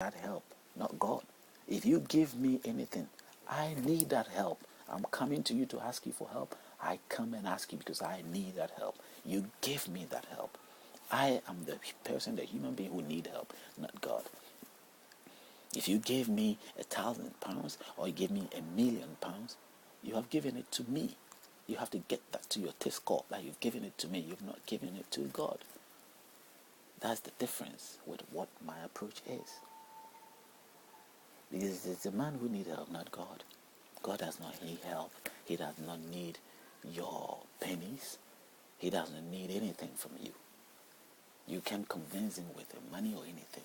that help, not God. If you give me anything, I need that help. I'm coming to you to ask you for help. I come and ask you because I need that help. You give me that help. I am the person, the human being who need help, not God. If you gave me £1,000 or you gave me £1,000,000, you have given it to me. You have to get that to your test score that you've given it to me. You've not given it to God. That's the difference with what my approach is. Because it's the man who needs help, not God. God does not need help. He does not need your pennies. He doesn't need anything from you. You can't convince him with money or anything.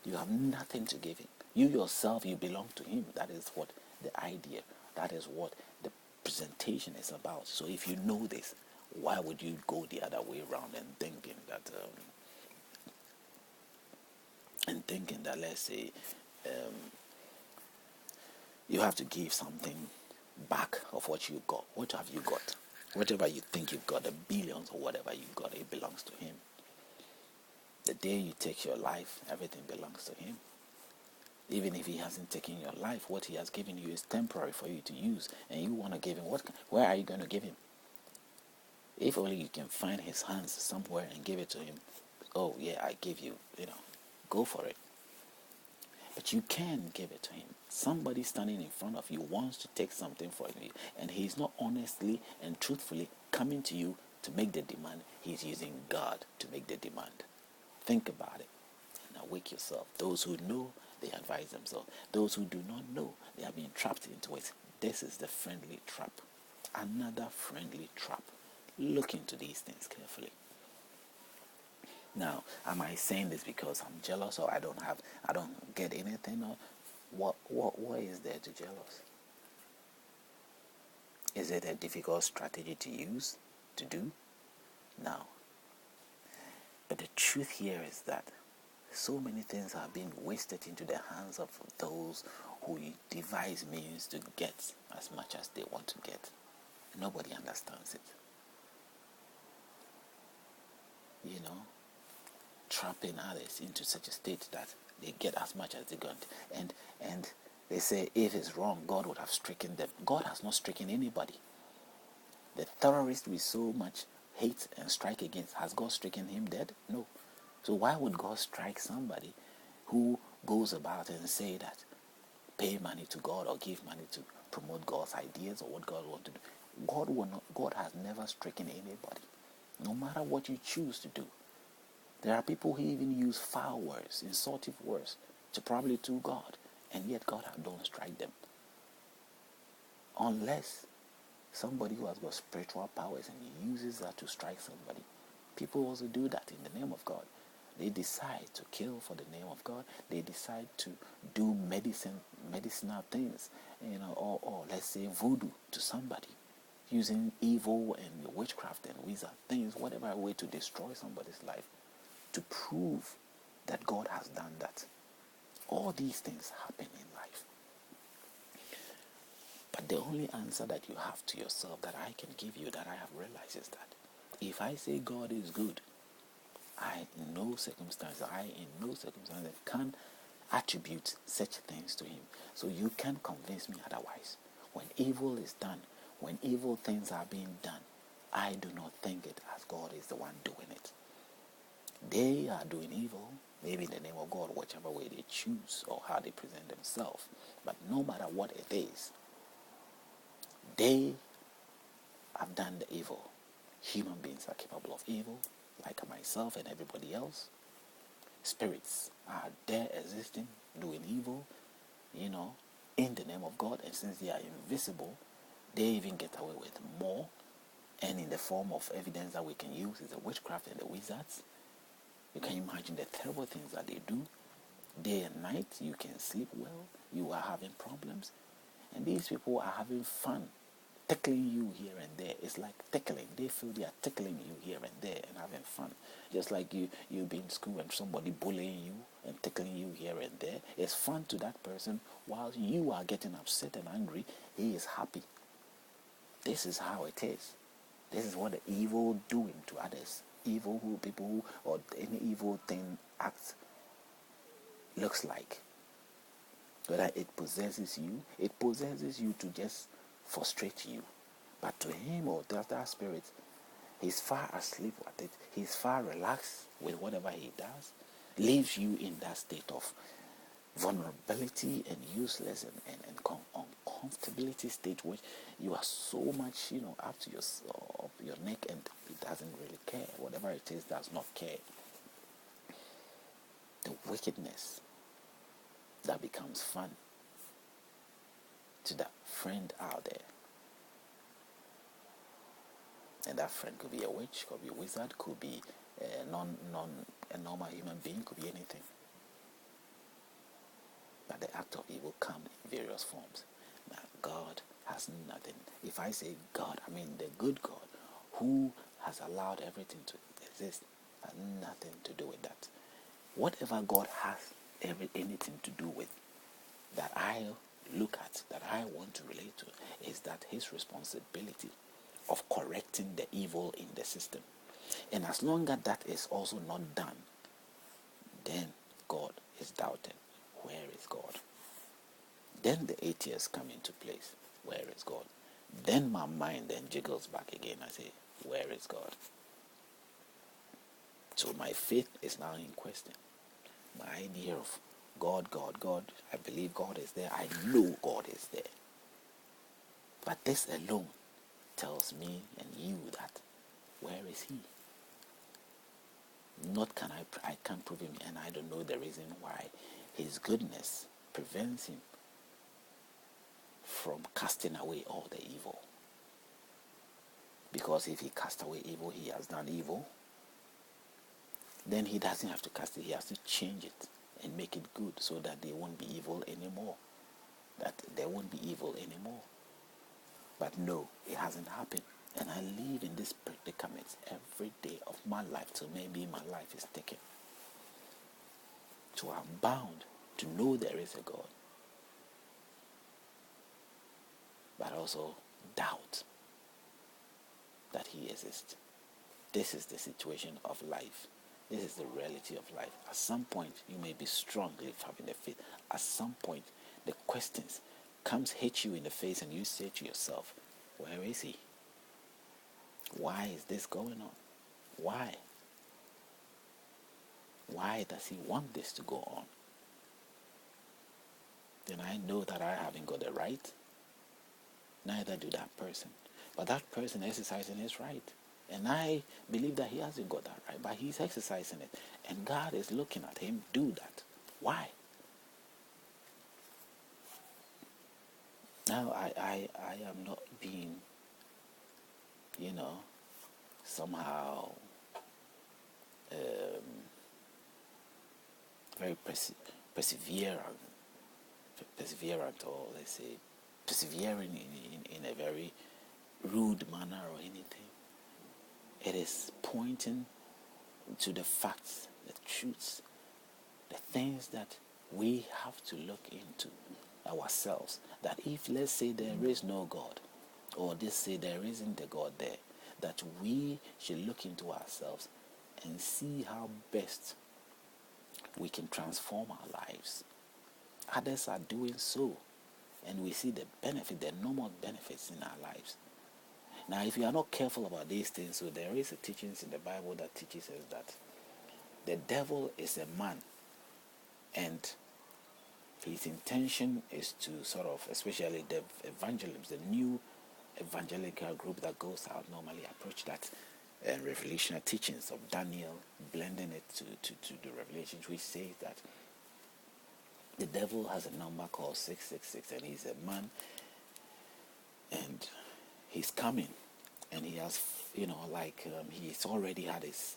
You have nothing to give him. You yourself, you belong to him. That is what the idea, that is what the presentation is about. So if you know this, why would you go the other way around and thinking that let's say you have to give something back of what you got. What have you got? Whatever you think you've got, the billions or whatever you got, it belongs to him. The day you take your life, everything belongs to him. Even if he hasn't taken your life, what he has given you is temporary for you to use, and you want to give him where are you going to give him? If only you can find his hands somewhere and give it to him. Oh yeah, I give you, go for it. But you can give it to him. Somebody standing in front of you wants to take something from you, and he's not honestly and truthfully coming to you to make the demand. He's using God to make the demand. Think about it. Now wake yourself. Those who know, they advise themselves. Those who do not know, they are being trapped into it. This is the friendly trap. Another friendly trap. Look into these things carefully. Now, am I saying this because I'm jealous or I don't get anything? Or what is there to jealous? Is it a difficult strategy to use, to do? No. But the truth here is that so many things are being wasted into the hands of those who devise means to get as much as they want to get. Nobody understands it. Trapping others into such a state that they get as much as they want. And they say if it's wrong, God would have stricken them. God has not stricken anybody. The terrorist we so much hate and strike against, has God stricken him dead? No. So why would God strike somebody who goes about and say that pay money to God or give money to promote God's ideas or what God wants to do? God has never stricken anybody, no matter what you choose to do. There are people who even use foul words, insultive words, to God, and yet God don't strike them. Unless somebody who has got spiritual powers and he uses that to strike somebody. People also do that in the name of God. They decide to kill for the name of God. They decide to do medicinal things, or let's say voodoo to somebody, using evil and witchcraft and wizard things, whatever way to destroy somebody's life, to prove that God has done that. All these things happen in life. But the only answer that you have to yourself that I can give you, that I have realized, is that if I say God is good, I in no circumstance can attribute such things to him. So you can't convince me otherwise. When evil is done, when evil things are being done, I do not think it as God is the one doing it. They are doing evil, maybe in the name of God, whichever way they choose or how they present themselves. But no matter what it is, they have done the evil. Human beings are capable of evil, like myself and everybody else. Spirits are there existing, doing evil, in the name of God. And since they are invisible, they even get away with more. And in the form of evidence that we can use is the witchcraft and the wizards. You can imagine the terrible things that they do. Day and night, you can sleep well. You are having problems. And these people are having fun, tickling you here and there. It's like tickling. They feel they are tickling you here and there and having fun. Just like you be in school and somebody bullying you and tickling you here and there. It's fun to that person while you are getting upset and angry. He is happy. This is how it is. This is what the evil doing to others. People who, or any evil thing acts looks like. Whether it possesses you to just frustrate you. But to him or that spirit, he's far asleep at it. He's far relaxed with whatever he does. Leaves you in that state of vulnerability and useless and uncomfortability state where you are so much, up to your neck, and it doesn't really care. Whatever it is does not care. The wickedness that becomes fun to that friend out there. And that friend could be a witch, could be a wizard, could be a normal human being, could be anything. But the act of evil comes in various forms. Now, God has nothing. If I say God, I mean the good God, who has allowed everything to exist, has nothing to do with that. Whatever God has anything to do with, that I look at, that I want to relate to, is that his responsibility of correcting the evil in the system. And as long as that is also not done, then God is doubted. Where is God? Then the atheists come into place. Where is God? Then my mind then jiggles back again. I say, where is God? So my faith is now in question. My idea of God, I believe God is there. I know God is there. But this alone tells me and you that where is he? Not can I can't prove him, and I don't know the reason why his goodness prevents him from casting away all the evil. Because if he casts away evil, he has done evil. Then he doesn't have to cast it, he has to change it and make it good so that they won't be evil anymore. That there won't be evil anymore. But no, it hasn't happened. And I live in this predicament every day of my life till maybe my life is taken. So I'm bound to know there is a God. But also doubt that he exists. This is the situation of life. This is the reality of life. At some point, you may be strong if having the faith. At some point, the questions hit you in the face, and you say to yourself, where is he? Why is this going on? Why? Why does he want this to go on? Then I know that I haven't got the right. Neither do that person. But that person exercising his right. And I believe that he hasn't got that right, but he's exercising it. And God is looking at him do that. Why? Now, I am not being, somehow very perseverant, or let's say persevering in a very rude manner or anything. It is pointing to the facts, the truths, the things that we have to look into ourselves. That if, let's say, there is no God, or let's say there isn't a God there, that we should look into ourselves and see how best we can transform our lives. Others are doing so, and we see the benefit, the normal benefits in our lives. Now, if you are not careful about these things, so there is a teachings in the Bible that teaches us that the devil is a man, and his intention is to sort of, especially the evangelists, the new evangelical group that goes out normally approach that revelational teachings of Daniel, blending it to the revelations, which says that the devil has a number called 666, and he's a man, and he's coming, and he has, he's already had his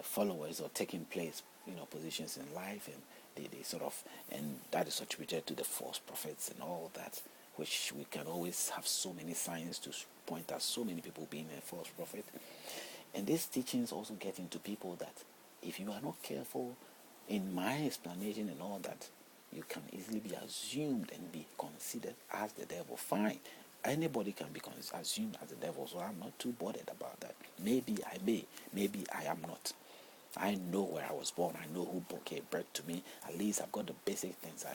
followers or taking place, positions in life, and they sort of, and that is attributed to the false prophets and all that, which we can always have so many signs to point at so many people being a false prophet. And these teachings also get into people that if you are not careful, in my explanation and all that, you can easily be assumed and be considered as the devil. Fine. Anybody can be assumed as the devil, so I'm not too bothered about that. Maybe I may, maybe I am not. I know where I was born. I know who gave birth to me. At least I've got the basic things. I